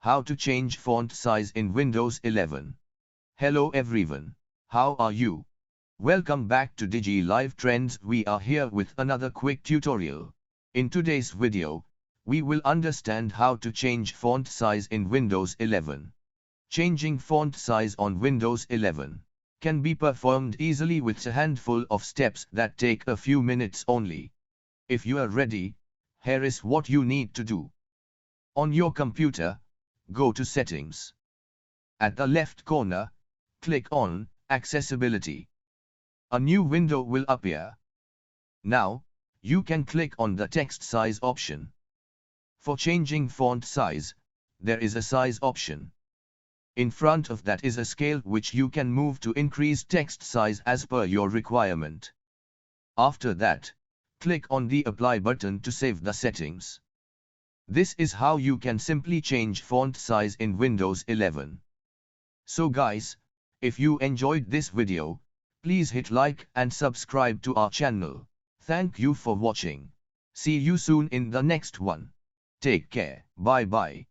How to change font size in Windows 11. Hello everyone, how are you? Welcome back to DigiLive Trends. We are here with another quick tutorial. In today's video, we will understand how to change font size in Windows 11. Changing font size on Windows 11 can be performed easily with a handful of steps that take a few minutes only. If you are ready, here is what you need to do. On your computer, go to Settings. At the left corner, click on Accessibility. A new window will appear. Now, you can click on the text size option. For changing font size, there is a size option. In front of that is a scale which you can move to increase text size as per your requirement. After that, click on the Apply button to save the settings. This is how you can simply change font size in Windows 11. So guys, if you enjoyed this video, please hit like and subscribe to our channel. Thank you for watching. See you soon in the next one. Take care. Bye bye.